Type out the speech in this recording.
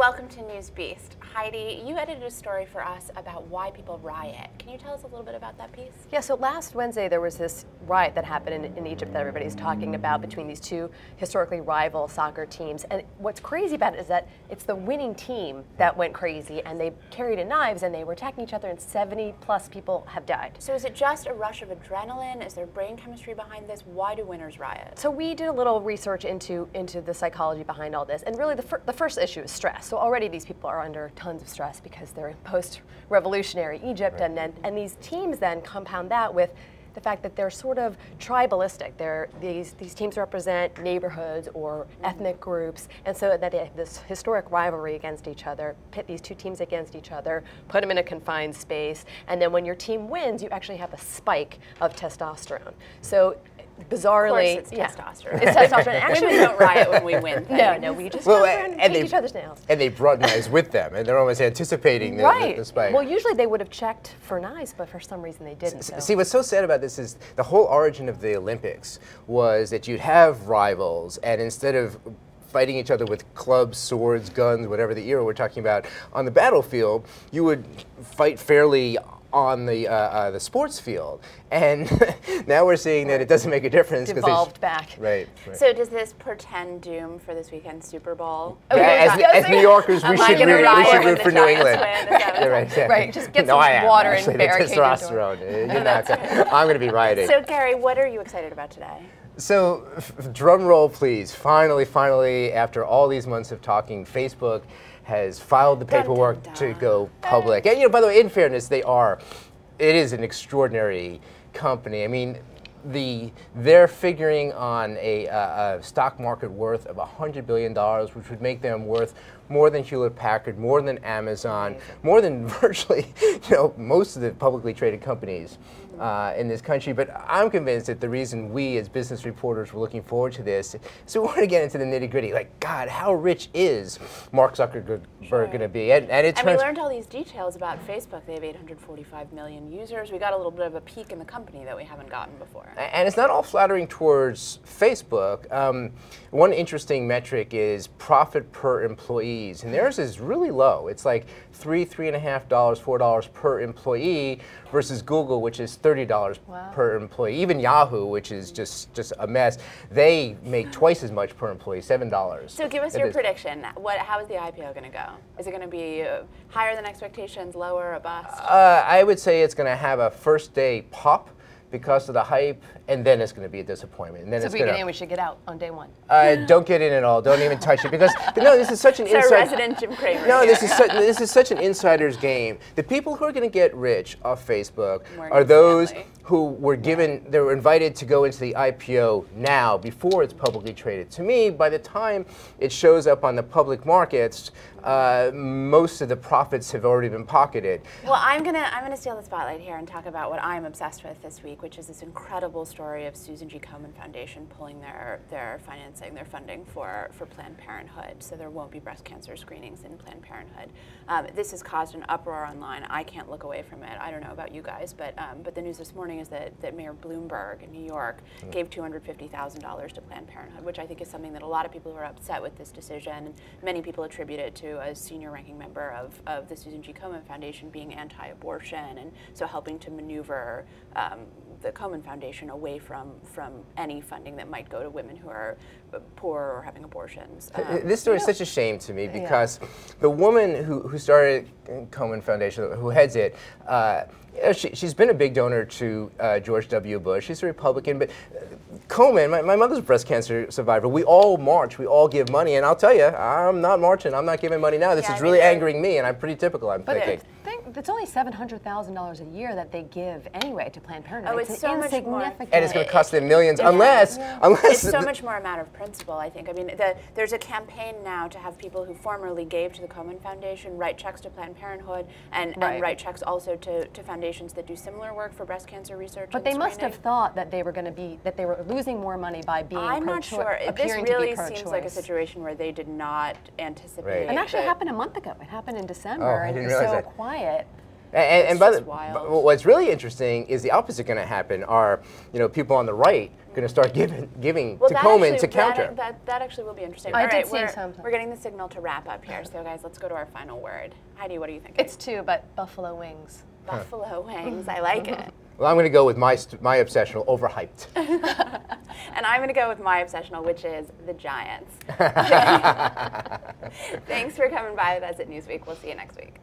Welcome to NewsBeast. Heidi, you edited a story for us about why people riot. Can you tell us a little bit about that piece? Yeah, so last Wednesday there was this riot that happened in Egypt that everybody's talking about between these two historically rival soccer teams. And what's crazy about it is that it's the winning team that went crazy, and they carried in knives and they were attacking each other, and 70+ people have died. So is it just a rush of adrenaline? Is there brain chemistry behind this? Why do winners riot? So we did a little research into the psychology behind all this, and really the first issue is stress. So already these people are under tons of stress because they're in post-revolutionary Egypt, right. and these teams then compound that with the fact that they're sort of tribalistic. These teams represent neighborhoods or ethnic groups, and so that they have this historic rivalry against each other, pit these two teams against each other, put them in a confined space, and then when your team wins, you actually have a spike of testosterone. So bizarrely, of course it's testosterone. It's testosterone. Actually, we don't riot when we win things. No, we just go and paint each other's nails. And they brought knives with them, and they're almost anticipating the spike. Well, usually they would have checked for knives, but for some reason they didn't. See, what's so sad about this is the whole origin of the Olympics was that you'd have rivals, and instead of fighting each other with clubs, swords, guns, whatever the era we're talking about, on the battlefield, you would fight fairly on the sports field, and now we're seeing that it doesn't make a difference. Devolved back. Right. So does this portend doom for this weekend's Super Bowl? As New Yorkers, we should root for New England. Right. Just get some water and barricade the testosterone. I'm going to be rioting. So Gary, what are you excited about today? So, drum roll, please. Finally, after all these months of talking, Facebook has filed the paperwork to go public. And by the way, in fairness, it is an extraordinary company. I mean, they're figuring on a stock market worth of $100 billion, which would make them worth more than Hewlett-Packard, more than Amazon, more than virtually most of the publicly traded companies in this country. But I'm convinced that the reason we as business reporters were looking forward to this, so we want to get into the nitty-gritty. Like, God, how rich is Mark Zuckerberg going to be? And we learned all these details about Facebook. They have 845 million users. We got a little bit of a peek in the company that we haven't gotten before. And it's not all flattering towards Facebook. One interesting metric is profit per employees, and theirs is really low. It's like $3.5, $4 per employee versus Google, which is $30 per employee. Even Yahoo, which is just a mess, they make twice as much per employee, $7. So give us your prediction. How is the IPO going to go? Is it going to be higher than expectations, lower, a bust? I would say it's going to have a first day pop because of the hype, and then it's going to be a disappointment. And then so we should get out on day one. Don't get in at all. Don't even touch it, because no, this is such an insider. Resident Jim Cramer. No, this is such an insider's game. The people who are going to get rich off Facebook are those who were they were invited to go into the IPO now, before it's publicly traded. To me, by the time it shows up on the public markets, most of the profits have already been pocketed. Well, I'm gonna steal the spotlight here and talk about what I'm obsessed with this week, which is this incredible story of Susan G. Komen Foundation pulling their financing, their funding for Planned Parenthood, so there won't be breast cancer screenings in Planned Parenthood. This has caused an uproar online. I can't look away from it. I don't know about you guys, but the news this morning is that Mayor Bloomberg in New York gave $250,000 to Planned Parenthood, which I think is something that a lot of people who are upset with this decision, and many people attribute it to a senior ranking member of the Susan G. Komen Foundation being anti-abortion, and so helping to maneuver the Komen Foundation away from any funding that might go to women who are poor or having abortions. This story is such a shame to me, because the woman who started Komen Foundation, who heads it, she's been a big donor to George W. Bush. She's a Republican, but Komen, my mother's a breast cancer survivor. We all march, we all give money, and I'll tell you, I'm not marching, I'm not giving money now. This is really angering me, and I'm pretty typical, I'm thinking. It's only $700,000 a year that they give anyway to Planned Parenthood. Oh, it's so much more. And it's going to cost them millions, unless it's so much more a matter of principle, I think. I mean, there's a campaign now to have people who formerly gave to the Komen Foundation write checks to Planned Parenthood, and write checks also to foundations that do similar work for breast cancer research. But they must have thought that they were losing more money by being I'm not sure. This really seems like a situation where they did not anticipate. And actually, it happened a month ago. It happened in December, and it was so quiet. And what's really interesting is the opposite going to happen. Are people on the right going to start giving to Komen to counter? That actually will be interesting. I All did right, see something. We're getting the signal to wrap up here. So guys, let's go to our final word. Heidi, what do you think? It's 2, but buffalo wings. Buffalo wings. I like it. Well, I'm going to go with my obsessional, overhyped. And I'm going to go with my obsessional, which is the Giants. Thanks for coming by with us at Newsweek. We'll see you next week.